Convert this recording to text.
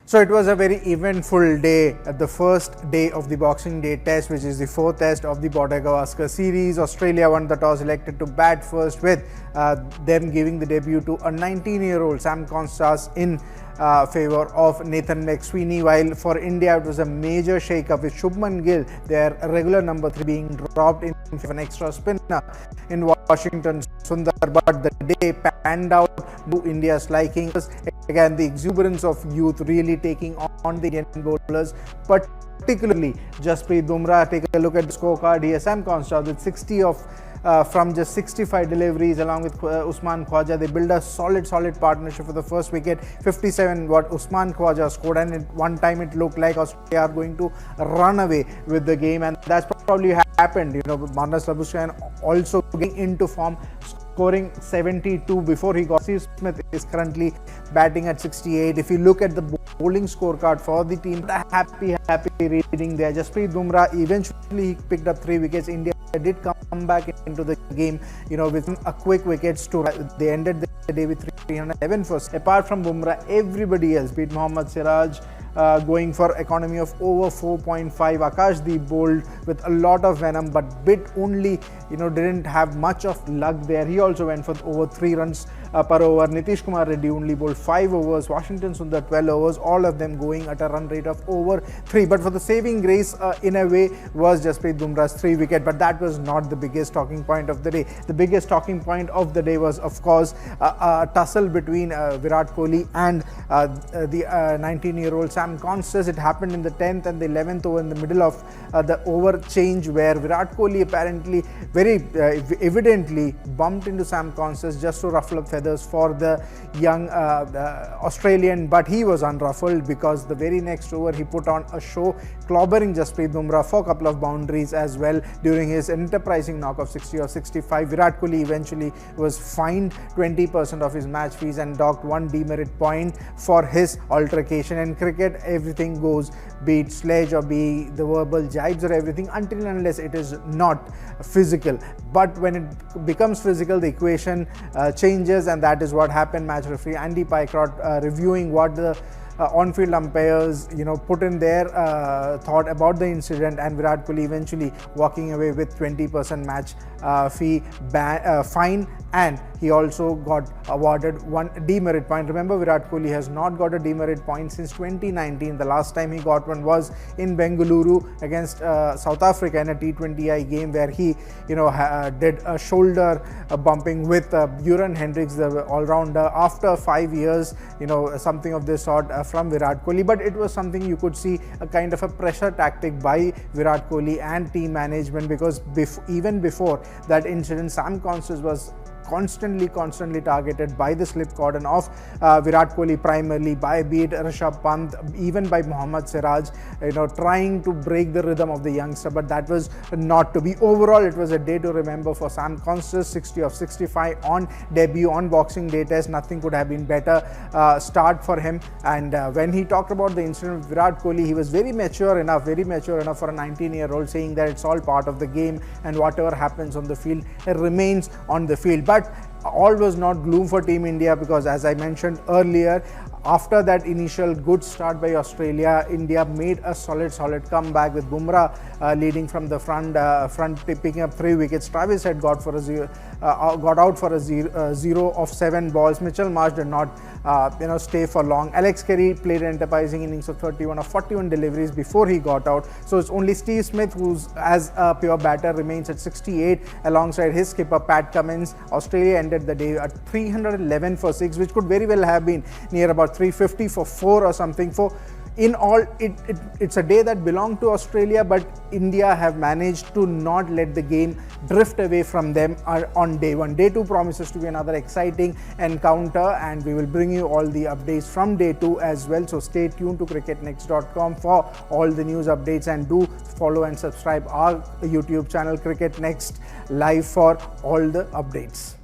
So it was a very eventful day, the first day of the Boxing Day Test, which is the fourth test of the Border Gavaskar series. Australia won the toss, elected to bat first, with them giving the debut to a 19-year-old Sam Konstas in favour of Nathan McSweeney, while for India it was a major shake-up with Shubman Gill, their regular number 3, being dropped in favour of an extra spinner in Washington Sundar. But the day panned out to India's liking. Again, the exuberance of youth really taking on the Indian bowlers, particularly Jasprit Bumrah. Take a look at the scorecard here. Sam Konstas with 60 from just 65 deliveries, along with Usman Khawaja. They build a solid partnership for the first wicket. 57 what Usman Khawaja scored, and at one time it looked like Australia are going to run away with the game, and that's probably happened. Marnus Labuschagne also getting into form, scoring 72 before he got. Steve Smith is currently batting at 68. If you look at the bowling scorecard for the team, happy reading there. Jasprit Bumrah eventually picked up 3 wickets. India did come back into the game, with a quick wickets to. They ended the day with 311 first. Apart from Bumrah, everybody else, be it Mohammad Siraj, going for economy of over 4.5. Akashdeep bowled with a lot of venom, but bit only, didn't have much of luck there. He also went for over 3 runs per over. Nitish Kumar Reddy only bowled 5 overs. Washington Sundar 12 overs, all of them going at a run rate of over 3. But for the saving grace, in a way, was Jasprit Bumrah's 3 wicket. But that was not the biggest talking point of the day. The biggest talking point of the day was, of course, a tussle between Virat Kohli and the 19-year-old Sam Konstas. It happened in the 10th and the 11th over, in the middle of the over change, where Virat Kohli apparently very evidently bumped into Sam Konstas just to ruffle up feathers for the young Australian, but he was unruffled, because the very next over he put on a show, clobbering Jasprit Bumrah for a couple of boundaries as well during his enterprising knock of 60 or 65. Virat Kohli eventually was fined 20% of his match fees and docked 1 demerit point for his altercation. In cricket, everything goes, be it sledge or be the verbal jibes or everything, until and unless it is not physical. But when it becomes physical, the equation changes, and that is what happened. Match referee Andy Pycroft reviewing what the on-field umpires put in their thought about the incident, and Virat Kohli eventually walking away with 20% match fee fine, and he also got awarded 1 demerit point. Remember, Virat Kohli has not got a demerit point since 2019. The last time he got one was in Bengaluru against South Africa in a T20I game, where he did a shoulder bumping with Buren Hendricks, the all-rounder, after 5 years, something of this sort from Virat Kohli. But it was something you could see, a kind of a pressure tactic by Virat Kohli and team management, because even before that incident, Sam Konstas was constantly targeted by the slip cordon of Virat Kohli, primarily by, be it Rishabh Pant, even by Mohammad Siraj, trying to break the rhythm of the youngster, but that was not to be. Overall, it was a day to remember for Sam Konstas. 60 of 65 on debut on Boxing Day Test. Nothing could have been better start for him. And when he talked about the incident with Virat Kohli, he was very mature enough for a 19-year-old, saying that it's all part of the game, and whatever happens on the field, it remains on the field. But all was not gloom for Team India, because, as I mentioned earlier, after that initial good start by Australia, India made a solid comeback, with Bumrah leading from the front picking up 3 wickets. Travis Head got out for a 0 of 7 balls. Mitchell Marsh did not stay for long. Alex Carey played an enterprising innings of 31 of 41 deliveries before he got out. So it's only Steve Smith, who's as a pure batter, remains at 68 alongside his skipper Pat Cummins. Australia ended the day at 311 for 6, which could very well have been near about 350 for 4 or something. In all, it's a day that belonged to Australia, but India have managed to not let the game drift away from them on day 1. Day 2 promises to be another exciting encounter, and we will bring you all the updates from day 2 as well. So stay tuned to CricketNext.com for all the news updates, and do follow and subscribe our YouTube channel Cricket Next Live for all the updates.